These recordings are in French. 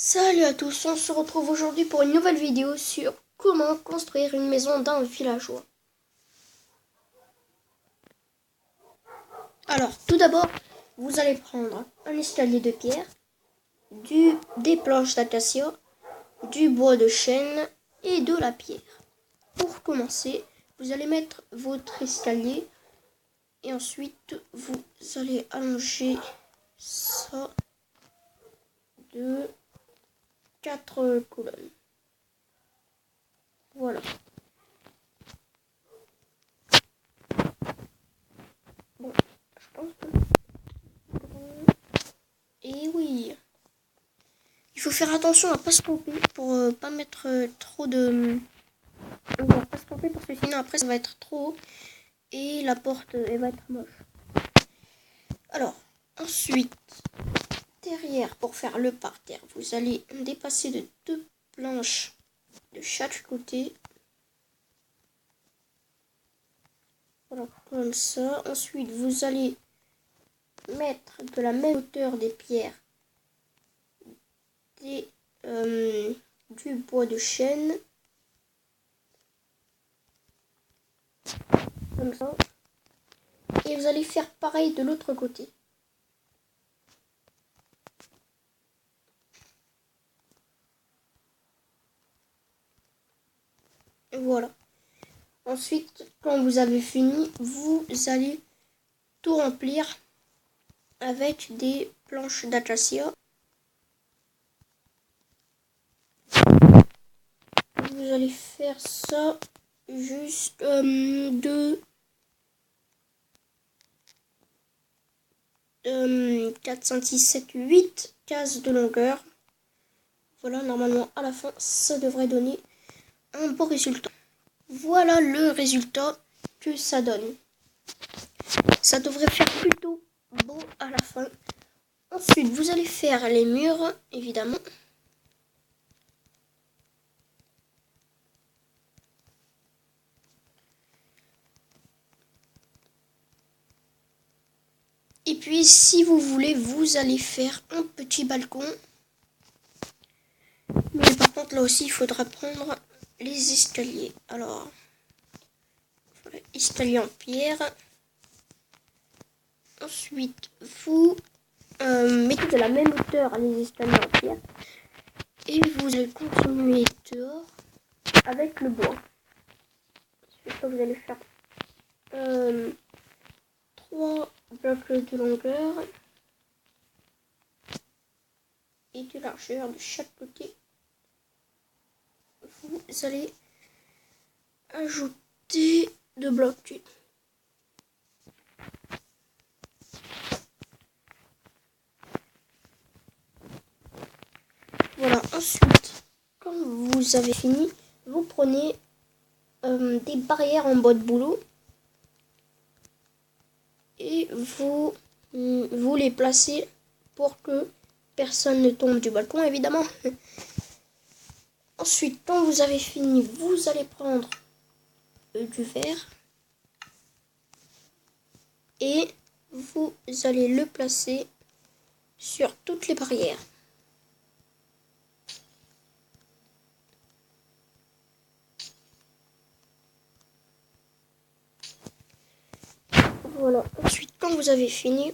Salut à tous, on se retrouve aujourd'hui pour une nouvelle vidéo sur comment construire une maison d'un villageois. Alors, tout d'abord, vous allez prendre un escalier de pierre, des planches d'acacia, du bois de chêne et de la pierre. Pour commencer, vous allez mettre votre escalier et ensuite vous allez allonger ça de 4 colonnes. Voilà. Bon, je pense que... Et oui. Il faut faire attention à pas se tromper pour pas mettre trop de... On va pas se tromper parce que sinon après ça va être trop haut et la porte elle va être moche. Alors, ensuite, derrière pour faire le parterre, vous allez dépasser de 2 planches de chaque côté. Voilà, comme ça. Ensuite, vous allez mettre de la même hauteur des pierres du bois de chêne. Comme ça. Et vous allez faire pareil de l'autre côté. Voilà. Ensuite, quand vous avez fini, vous allez tout remplir avec des planches d'acacia. Vous allez faire ça juste de 4, 5, 6, 7, 8 cases de longueur. Voilà, normalement à la fin, ça devrait donner un beau résultat. Voilà le résultat que ça donne. Ça devrait faire plutôt beau à la fin. Ensuite, vous allez faire les murs, évidemment. Et puis, si vous voulez, vous allez faire un petit balcon. Mais par contre, là aussi, il faudra prendre les escaliers. Alors, voilà, escalier en pierre. Ensuite, vous mettez de la même hauteur les escaliers en pierre. Et vous allez continuer dehors avec le bois. Ensuite, vous allez faire 3 blocs de longueur et de largeur de chaque côté. Vous allez ajouter 2 blocs. Voilà, ensuite, quand vous avez fini, vous prenez des barrières en bois de bouleau et vous les placez pour que personne ne tombe du balcon, évidemment. Ensuite, quand vous avez fini, vous allez prendre du verre et vous allez le placer sur toutes les barrières. Voilà. Ensuite, quand vous avez fini,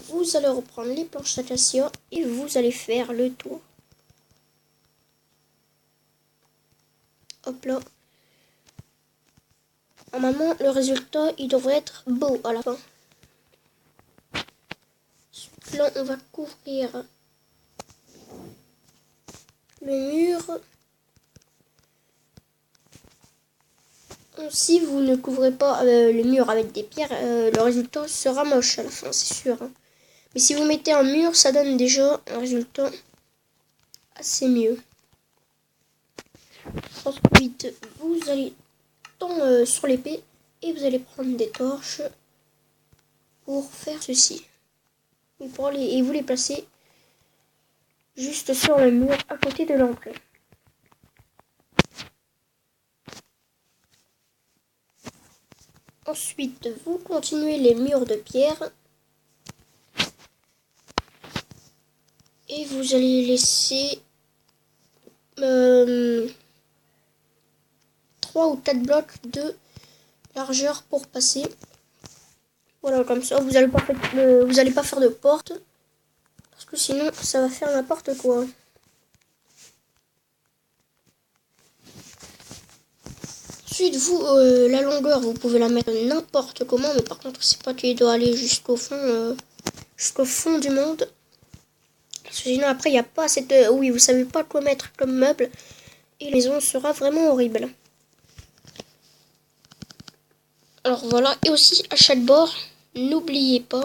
vous allez reprendre les planches d'acacia et vous allez faire le tour. Hop là. Normalement, le résultat, il devrait être beau à la fin. Là, on va couvrir le mur. Si vous ne couvrez pas le mur avec des pierres, le résultat sera moche à la fin, c'est sûr. Hein. Mais si vous mettez un mur, ça donne déjà un résultat assez mieux. Ensuite, vous allez tendre sur l'épée et vous allez prendre des torches pour faire ceci. Et vous les placez juste sur le mur à côté de l'entrée. Ensuite, vous continuez les murs de pierre. Et vous allez laisser 3 ou 4 blocs de largeur pour passer. Voilà, comme ça, vous allez pas faire de porte. Parce que sinon, ça va faire n'importe quoi. Ensuite, la longueur, vous pouvez la mettre n'importe comment. Mais par contre, c'est pas qu'il doit aller jusqu'au fond du monde. Parce que sinon, après, il n'y a pas cette... oui, vous savez pas quoi mettre comme meuble. Et la maison sera vraiment horrible. Alors voilà. Et aussi, à chaque bord, n'oubliez pas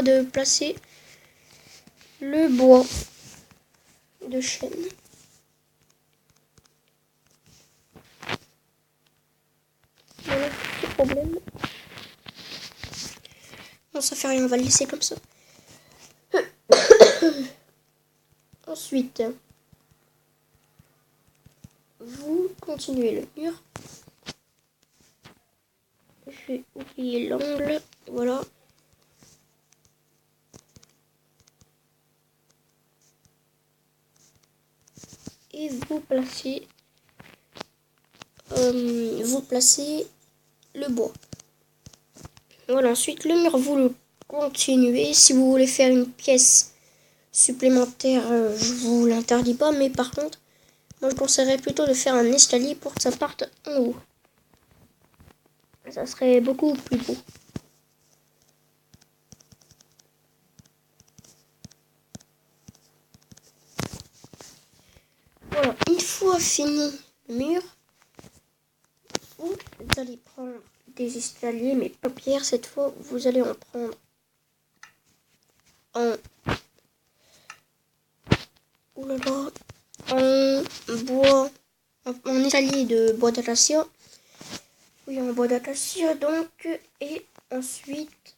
de placer le bois de chêne. Voilà, petit problème. Non, ça fait rien, on va le laisser comme ça. Ensuite, vous continuez le mur. Je vais oublier l'angle. Voilà. Et vous placez le bois. Voilà, ensuite le mur, vous le continuez. Si vous voulez faire une pièce supplémentaire, je vous l'interdis pas, mais par contre, moi je conseillerais plutôt de faire un escalier pour que ça parte en haut. Ça serait beaucoup plus beau. Voilà, une fois fini le mur, vous allez prendre des escaliers, mais pas pierre cette fois, vous allez en prendre en bois, en escalier de bois d'acacia. Oui, en bois d'acacia donc, et ensuite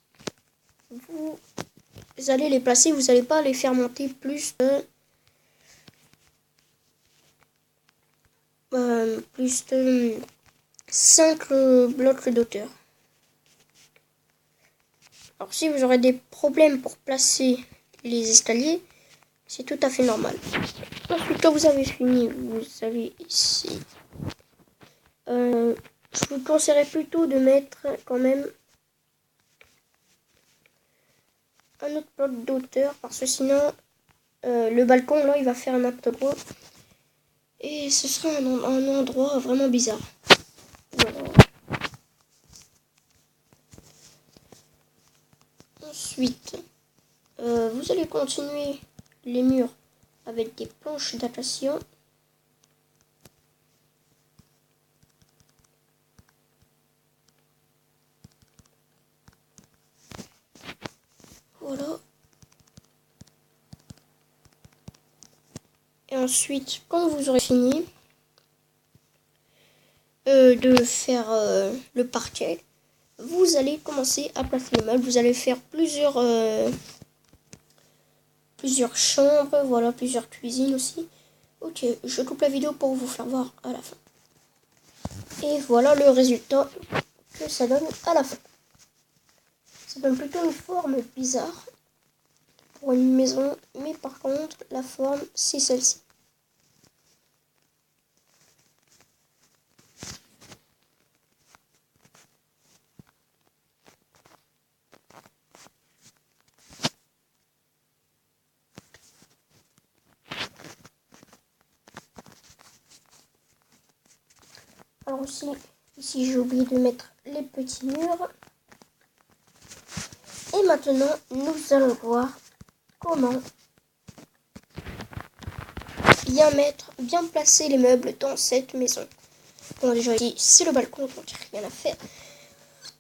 vous allez les placer, vous n'allez pas les faire monter plus de 5 blocs d'auteur. Alors si vous aurez des problèmes pour placer les escaliers, c'est tout à fait normal. Ensuite, quand vous avez fini, vous avez ici. Je vous conseillerais plutôt de mettre quand même un autre bloc d'auteur parce que sinon le balcon là il va faire n'importe quoi et ce sera un endroit vraiment bizarre. Voilà. Ensuite, vous allez continuer les murs avec des planches d'acacia. Voilà. Et ensuite, quand vous aurez fini de faire le parquet, vous allez commencer à placer les meubles. Vous allez faire plusieurs chambres, voilà, plusieurs cuisines aussi. Ok, je coupe la vidéo pour vous faire voir à la fin. Et voilà le résultat que ça donne à la fin. Ça donne plutôt une forme bizarre pour une maison, mais par contre, la forme, c'est celle-ci. Alors aussi, ici j'ai oublié de mettre les petits murs. Et maintenant, nous allons voir comment bien placer les meubles dans cette maison. Bon, déjà ici, c'est le balcon, donc rien à faire.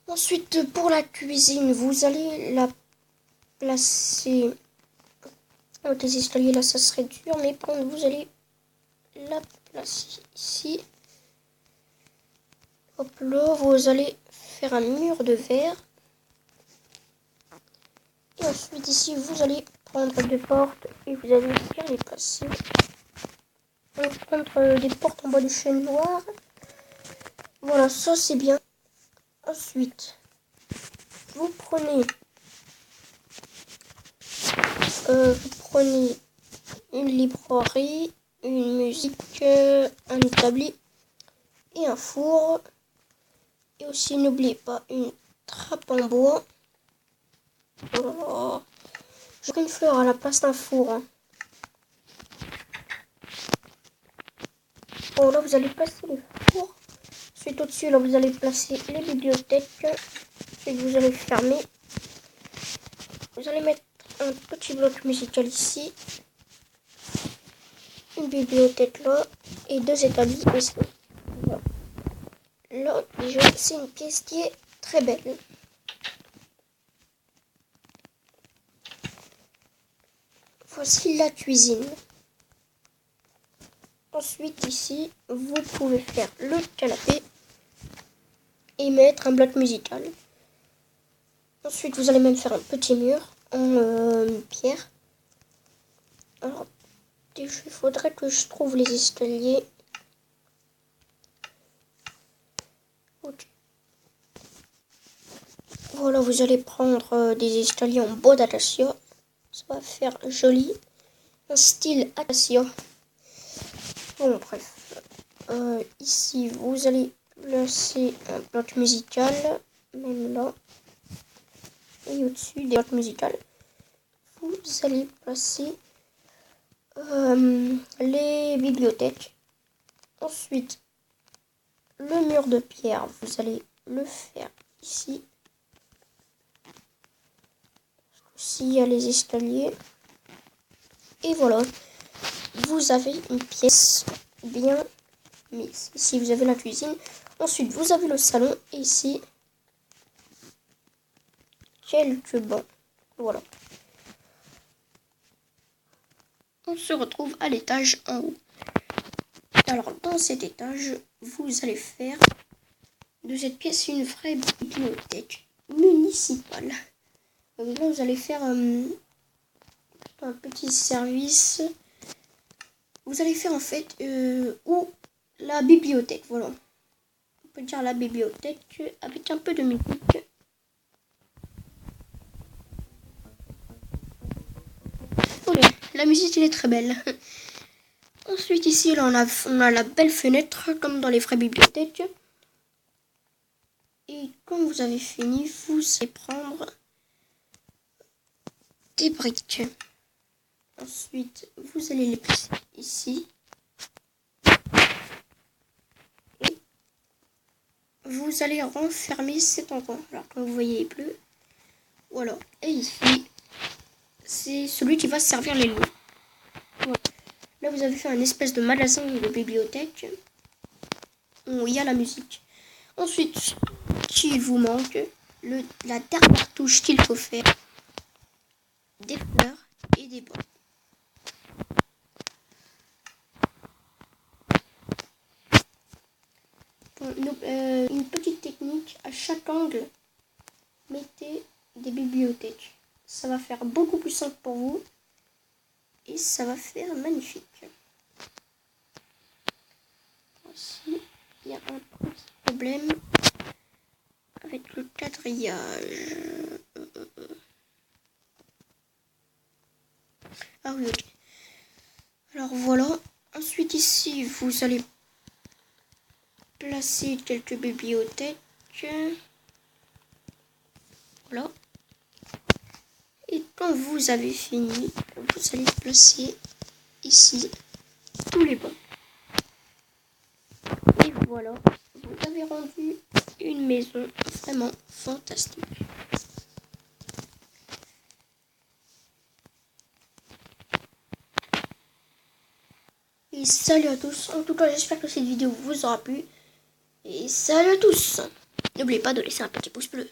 Ensuite, pour la cuisine, vous allez la placer... Avec les escaliers, là, ça serait dur, mais par contre, vous allez la placer ici. Hop là, vous allez faire un mur de verre. Et ensuite, ici, vous allez prendre des portes et vous allez bien les placer. On va prendre des portes en bois de chêne noir. Voilà, ça c'est bien. Ensuite, vous prenez prenez une librairie, une musique, un établi et un four. Et aussi, n'oubliez pas une trappe en bois. Oh, j'ai pris une fleur à la place d'un four. Hein. Bon, là, vous allez placer les fours. Ensuite, au-dessus, là, vous allez placer les bibliothèques. Ensuite, vous allez fermer. Vous allez mettre un petit bloc musical ici. Une bibliothèque là. Et 2 établis ici. Voilà. Là, déjà, c'est une pièce qui est très belle. Voici la cuisine. Ensuite, ici, vous pouvez faire le canapé et mettre un bloc musical. Ensuite, vous allez même faire un petit mur en pierre. Alors, déjà, il faudrait que je trouve les escaliers. Ok. Voilà, vous allez prendre des escaliers en bois d'acacia. Ça va faire joli. Un style acacia. Bon, bref. Ici, vous allez placer un bloc musical. Même là. Et au-dessus des blocs musicales, vous allez placer les bibliothèques. Ensuite, le mur de pierre, vous allez le faire ici. Ici, il y a les escaliers. Et voilà, vous avez une pièce bien mise. Ici, vous avez la cuisine. Ensuite, vous avez le salon. Et ici, quelques bancs. Voilà. On se retrouve à l'étage en haut. Alors, dans cet étage, vous allez faire de cette pièce une vraie bibliothèque municipale. Donc là, vous allez faire un petit service. Vous allez faire en fait ou la bibliothèque. Voilà. On peut dire la bibliothèque avec un peu de musique. Ok, la musique elle est très belle. Ensuite ici là, on a la belle fenêtre comme dans les vraies bibliothèques. Et quand vous avez fini, vous allez prendre des briques. Ensuite, vous allez les placer ici. Et vous allez renfermer cet endroit. Alors, comme vous voyez les bleus. Voilà. Et ici, c'est celui qui va servir les loups. Voilà. Là, vous avez fait un espèce de magasin de bibliothèque où il y a la musique. Ensuite, qui vous manque, la dernière touche qu'il faut faire, des fleurs et des bois. Bon, une petite technique, à chaque angle, mettez des bibliothèques. Ça va faire beaucoup plus simple pour vous et ça va faire magnifique. Ici, il y a un petit problème avec le quadrillage. Ah oui, ok. Alors voilà. Ensuite ici, vous allez placer quelques bibliothèques. Voilà. Et quand vous avez fini, vous allez placer ici tous les bancs. Et voilà, vous avez rendu une maison vraiment fantastique. Et salut à tous. En tout cas, j'espère que cette vidéo vous aura plu. Et salut à tous. N'oubliez pas de laisser un petit pouce bleu.